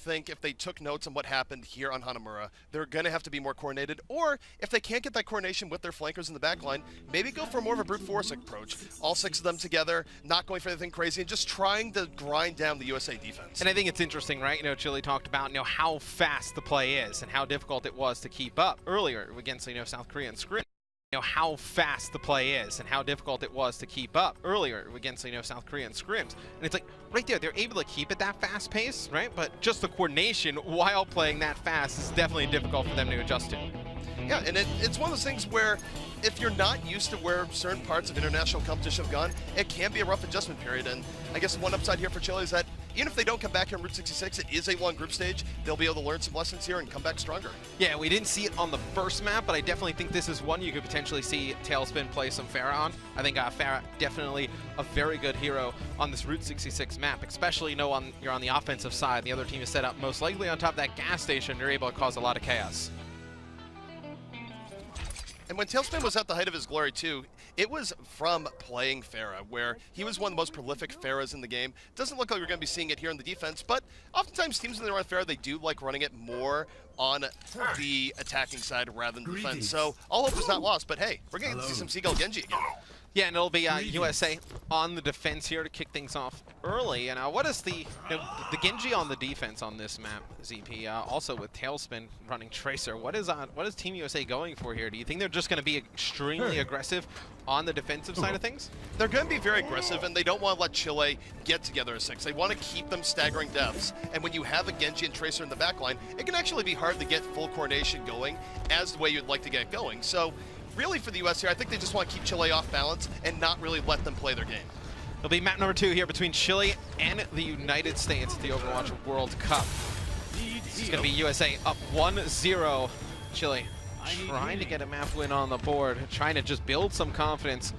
think if they took notes on what happened here on Hanamura, they're going to have to be more coordinated, or if they can't get that coordination with their flankers in the backline, maybe go for more of a brute force approach. All 6 of them together, not going for anything crazy, and just trying to grind down the USA defense. And I think it's interesting, right? You know, Chile talked about, you know, how fast the play is and how difficult it was to keep up earlier against, you know, South Korea and Scrim. You know, how fast the play is and how difficult it was to keep up earlier against, you know, South Korea and Scrims. And it's like, right there, they're able to keep it that fast pace, right? But just the coordination while playing that fast is definitely difficult for them to adjust to. Yeah, and it's one of those things where if you're not used to where certain parts of international competition have gone, it can be a rough adjustment period. And I guess one upside here for Chile is that even if they don't come back here in Route 66, it is a long group stage. They'll be able to learn some lessons here and come back stronger. Yeah, we didn't see it on the first map, but I definitely think this is one you could potentially see Tailspin play some Pharah on. I think Pharah definitely a very good hero on this Route 66 map, especially, you know, you're on the offensive side. The other team is set up most likely on top of that gas station. You're able to cause a lot of chaos. And when Tailspin was at the height of his glory too, it was from playing Pharah, where he was one of the most prolific Pharahs in the game. Doesn't look like we're going to be seeing it here in the defense, but oftentimes teams when they run Pharah, they do like running it more on the attacking side rather than defense. So all hope is not lost, but hey, we're going to see some Seagull Genji again. Yeah, and it'll be USA on the defense here to kick things off early. And what is the Genji on the defense on this map, ZP? Also with Tailspin running Tracer, what is Team USA going for here? Do you think they're just going to be extremely aggressive on the defensive side of things? They're going to be very aggressive, and they don't want to let Chile get together as 6. They want to keep them staggering deaths. And when you have a Genji and Tracer in the backline, it can actually be hard to get full coordination going as the way you'd like to get going. So really for the US here, I think they just want to keep Chile off balance and not really let them play their game. It'll be map number 2 here between Chile and the United States at the Overwatch World Cup. It's going to be USA up 1-0. Chile trying to get a map win on the board, trying to just build some confidence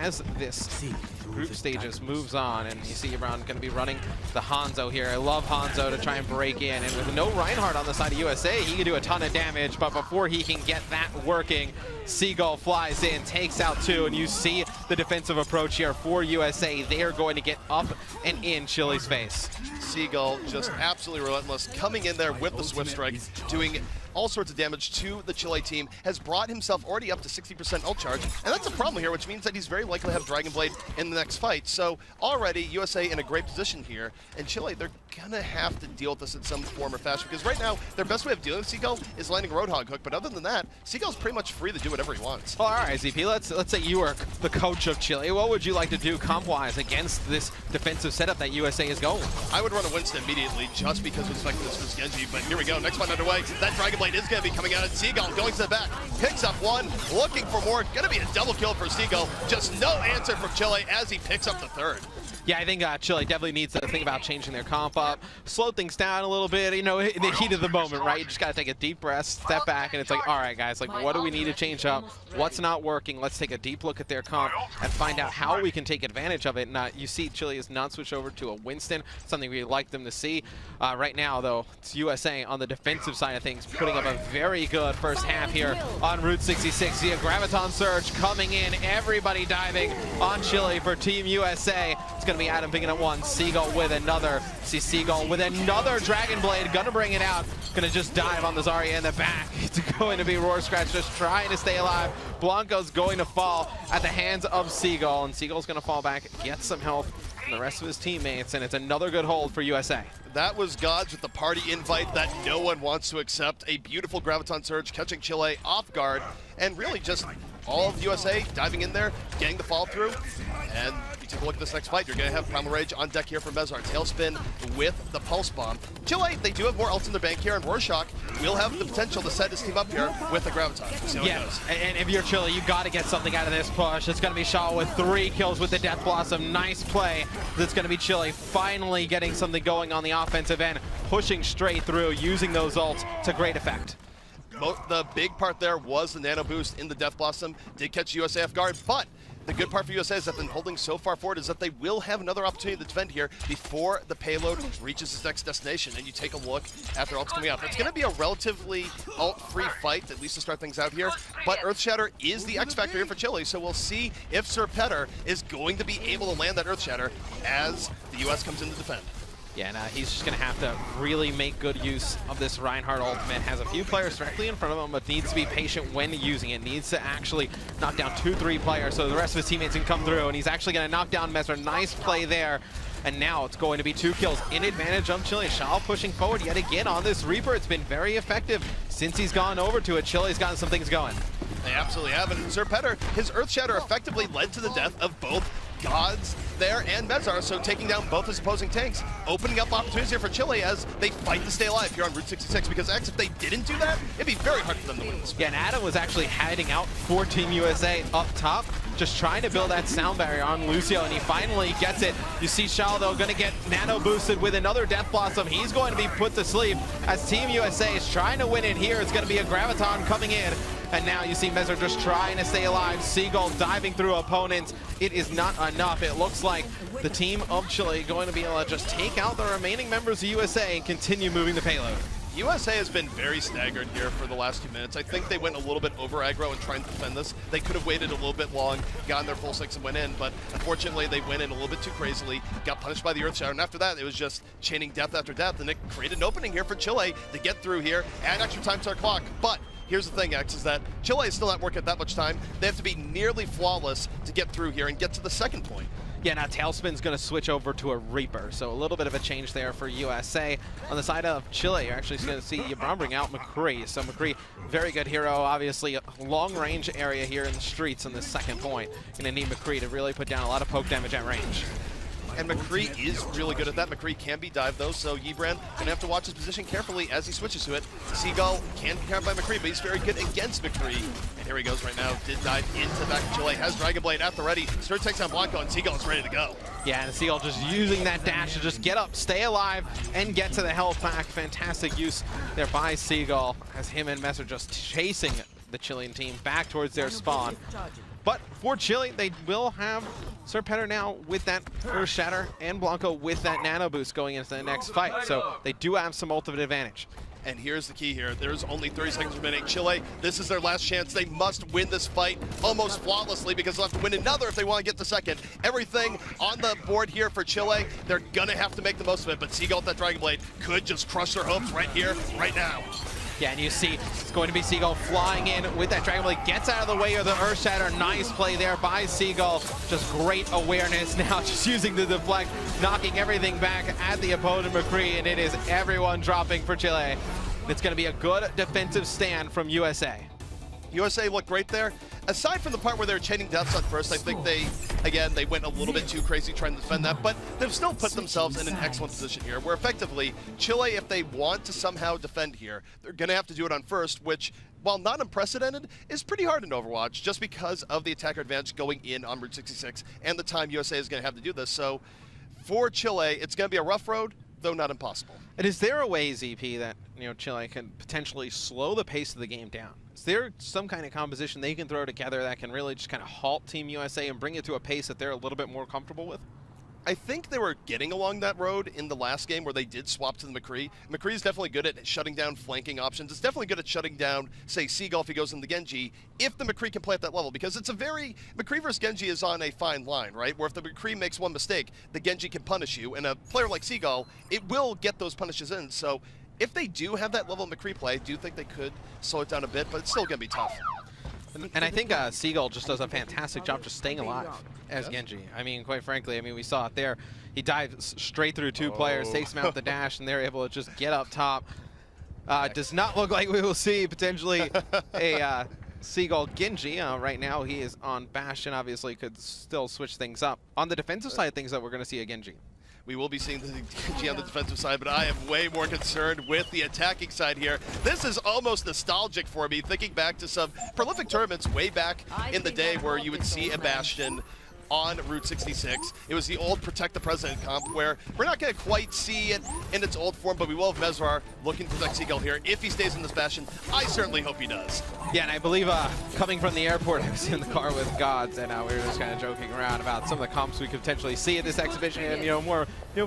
as this group stages moves on. And you see Brown going to be running the Hanzo here. I love Hanzo to try and break in, and with no Reinhardt on the side of USA, he can do a ton of damage. But before he can get that working, Seagull flies in, takes out 2, and you see the defensive approach here for USA. They are going to get up and in Chile's face. Seagull just absolutely relentless, coming in there with the Swift Strike, doing all sorts of damage to the Chile team, has brought himself already up to 60% ult charge, and that's a problem here, which means that he's very likely to have Dragon Blade in the next fight. So already USA in a great position here, and Chile, they're gonna have to deal with this in some form or fashion, because right now their best way of dealing with Seagull is landing a Roadhog hook, but other than that, Seagull's pretty much free to do whatever he wants. Well, all right, ZP, let's say you were the coach of Chile. What would you like to do comp-wise against this defensive setup that USA is going? I would run a Winston immediately, just because of the fact that this was Genji, but here we go, next fight underway. That Dragon Blade is going to be coming out, and Seagull going to the back, picks up 1, looking for more, going to be a double kill for Seagull. Just no answer from Chile as he picks up the 3rd. Yeah, I think Chile definitely needs to think about changing their comp up, slow things down a little bit, you know, in the heat of the moment, right? You just got to take a deep breath, step back, and it's like, all right, guys, like, what do we need to change up? What's not working? Let's take a deep look at their comp and find out how we can take advantage of it. And you see Chile has not switched over to a Winston, something we'd like them to see. Right now, though, it's USA on the defensive side of things, putting up a very good first half here on Route 66. The Graviton Surge coming in, everybody diving on Chile for Team USA. It's going to be Adam picking up 1, Seagull with another. See Seagull with another Dragon Blade, gonna bring it out. Gonna just dive on the Zarya in the back. It's going to be Roar Scratch just trying to stay alive. Blanco's going to fall at the hands of Seagull, and Seagull's gonna fall back, get some health from the rest of his teammates, and it's another good hold for USA. That was Gods with the party invite that no one wants to accept. A beautiful Graviton Surge catching Chile off guard, and really just all of USA diving in there, getting the fall through. And you take a look at this next fight, you're going to have Primal Rage on deck here for Mezar. Tailspin with the Pulse Bomb. Chile, they do have more ults in their bank here, and Rorschach will have the potential to set his team up here with the Graviton. See how it goes. And if you're Chile, you got to get something out of this push. It's going to be Shaw with 3 kills with the Death Blossom. Nice play. That's going to be Chile finally getting something going on the offensive end, pushing straight through, using those ults to great effect. The big part there was the nano boost in the Death Blossom. Did catch USA off guard, but the good part for USA is that they've been holding so far forward is that they will have another opportunity to defend here before the payload reaches its next destination. And you take a look at their ults coming out. It's going to be a relatively ult-free fight, at least to start things out here. But Earthshatter is the X factor here for Chile, so we'll see if Sir Petter is going to be able to land that Earthshatter as the US comes in to defend. Yeah, and he's just going to have to really make good use of this Reinhardt ultimate. Has a few players directly in front of him, but needs to be patient when using it. Needs to actually knock down 2-3 players so the rest of his teammates can come through, and he's actually going to knock down Mesmer. Nice play there. And now it's going to be 2 kills in advantage of Chile. Shao pushing forward yet again on this Reaper. It's been very effective since he's gone over to it. Chile's gotten some things going. They absolutely have. And Sir Petter, his Earth Shatter effectively led to the death of both Gods there and Mezar, so taking down both his opposing tanks, opening up opportunities here for Chile as they fight to stay alive here on Route 66, because X, if they didn't do that, it'd be very hard for them to win this. Yeah, and Adam was actually hiding out for Team USA up top, just trying to build that sound barrier on Lucio, and he finally gets it. You see Shao, though, going to get nano boosted with another Death Blossom. He's going to be put to sleep as Team USA is trying to win it here. It's going to be a Graviton coming in. And now you see Mesmer just trying to stay alive. Seagull diving through opponents. It is not enough. It looks like the team of Chile going to be able to just take out the remaining members of USA and continue moving the payload. USA has been very staggered here for the last 2 minutes. I think they went a little bit over aggro and trying to defend this. They could have waited a little bit long, gotten their full 6 and went in, but unfortunately they went in a little bit too crazily, got punished by the Earth Shatter, and after that it was just chaining death after death, and it created an opening here for Chile to get through here, add extra time to our clock. But here's the thing, X, is that Chile is still not working at that much time. They have to be nearly flawless to get through here and get to the second point. Yeah, now Tailspin's going to switch over to a Reaper, so a little bit of a change there for USA. On the side of Chile, you're actually going to see Yabram bring out McCree. So McCree, very good hero, obviously a long-range area here in the streets on the second point. Going to need McCree to really put down a lot of poke damage at range. And McCree is really good at that. McCree can be dived, though, so Yibran gonna have to watch his position carefully as he switches to it. Seagull can be carried by McCree, but he's very good against McCree. And here he goes right now. Did dive into the back of Chile. Has Dragon Blade at the ready. Sturt takes on Blanco, and Seagull is ready to go. Yeah, and Seagull just using that dash to just get up, stay alive, and get to the health pack. Fantastic use there by Seagull as him and Messer just chasing the Chilean team back towards their spawn. But for Chile, they will have Sir Petter now with that Earth Shatter and Blanco with that Nano Boost going into the next fight. So they do have some ultimate advantage. And here's the key here. There's only 30 seconds remaining. Chile, this is their last chance. They must win this fight almost flawlessly because they'll have to win another if they want to get the second. Everything on the board here for Chile, they're going to have to make the most of it. But Seagull with that Dragon Blade could just crush their hopes right here, right now. Yeah, and you see it's going to be Seagull flying in with that Dragon Blade, gets out of the way of the Earth Shatter. Nice play there by Seagull. Just great awareness now, just using the deflect, knocking everything back at the opponent, McCree, and it is everyone dropping for Chile. It's going to be a good defensive stand from USA. USA looked great there. Aside from the part where they were chaining deaths at first, I think they went a little bit too crazy trying to defend that, but they've still put themselves in an excellent position here, where effectively, Chile, if they want to somehow defend here, they're going to have to do it on first, which, while not unprecedented, is pretty hard in Overwatch, just because of the attacker advantage going in on Route 66, and the time USA is going to have to do this. So, for Chile, it's going to be a rough road, though not impossible. And is there a way, ZP, that Chile can potentially slow the pace of the game down? Is there some kind of composition they can throw together that can really just kind of halt Team USA and bring it to a pace that they're a little bit more comfortable with? I think they were getting along that road in the last game where they did swap to the McCree. McCree is definitely good at shutting down flanking options. It's definitely good at shutting down, say, Seagull if he goes in the Genji, if the McCree can play at that level. Because it's a very... McCree versus Genji is on a fine line, right? Where if the McCree makes one mistake, the Genji can punish you. And a player like Seagull, it will get those punishes in. So if they do have that level of McCree play, I do think they could slow it down a bit, but it's still going to be tough. And I think Seagull just does a fantastic job just staying alive as Genji. I mean, quite frankly, we saw it there. He dives straight through 2 players, takes them out the dash, and they're able to just get up top. Does not look like we will see potentially a Seagull Genji. Right now he is on Bastion, obviously could still switch things up. On the defensive side of things, that we're going to see a Genji. We will be seeing the Genji on the defensive side, but I am way more concerned with the attacking side here. This is almost nostalgic for me, thinking back to some prolific tournaments way back in the day where you would see a Bastion on Route 66. It was the old Protect the President comp where we're not going to quite see it in its old form, but we will have Mesrar looking to protect Seagull here. If he stays in this Bastion, I certainly hope he does. Yeah, and I believe coming from the airport, I was in the car with Gods, and we were just kind of joking around about some of the comps we could potentially see at this exhibition, more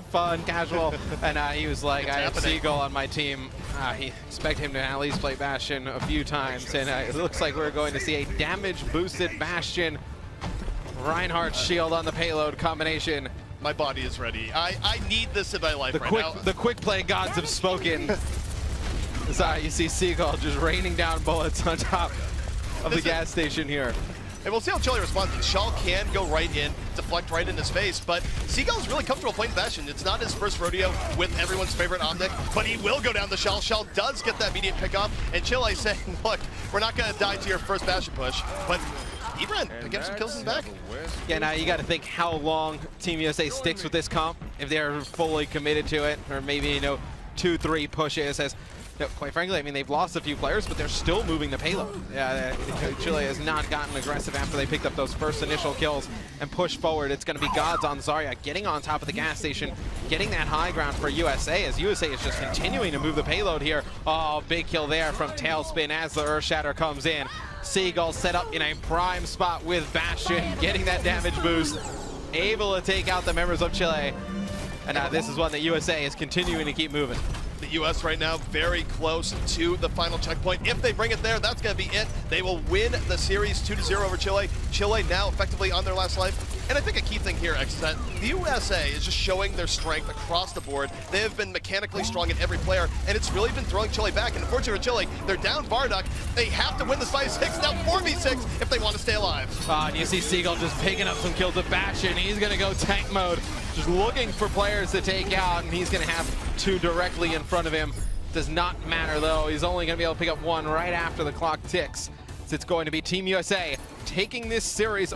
fun, casual, and he was like, I have Seagull on my team. He expect him to at least play Bastion a few times, and it looks like we're going to see a damage-boosted Bastion. Reinhardt shield on the payload combination My body is ready. I need this in my life now. The quick play gods have spoken. Sorry, you see Seagull just raining down bullets on top of the gas station here. And we'll see how Chile responds. Shell can go right in, deflect right in his face, but Seagull's really comfortable playing Bastion. It's not his first rodeo with everyone's favorite Omnic, but he will go down the Shell. Shell does get that immediate pickup, and Chile saying, look, we're not going to die to your first Bastion push, but Ebron getting some kills in the back. Yeah, now you got to think how long Team USA sticks with this comp, if they're fully committed to it, or maybe, you know, 2-3 pushes. As quite frankly, I mean, they've lost a few players, but they're still moving the payload. Yeah, Chile has not gotten aggressive after they picked up those first initial kills and pushed forward. It's going to be Gods on Zarya, getting on top of the gas station, getting that high ground for USA, as USA is just continuing to move the payload here. Oh, big kill there from Tailspin as the Earthshatter comes in. Seagull set up in a prime spot with Bastion, getting that damage boost, able to take out the members of Chile. And now this is one that USA is continuing to keep moving. The U.S. right now very close to the final checkpoint. If they bring it there, that's going to be it. They will win the series 2-0 over Chile. Chile now effectively on their last life. And I think a key thing here, X, is that the USA is just showing their strength across the board. They have been mechanically strong in every player, and it's really been throwing Chile back. And unfortunately for Chile, they're down Bardock. They have to win this by 6, now 4v6 if they want to stay alive. And you see Seagull just picking up some kills with Bastion. He's going to go tank mode, just looking for players to take out, and he's going to have 2 directly in front of him. Does not matter, though. He's only going to be able to pick up 1 right after the clock ticks. So it's going to be Team USA taking this series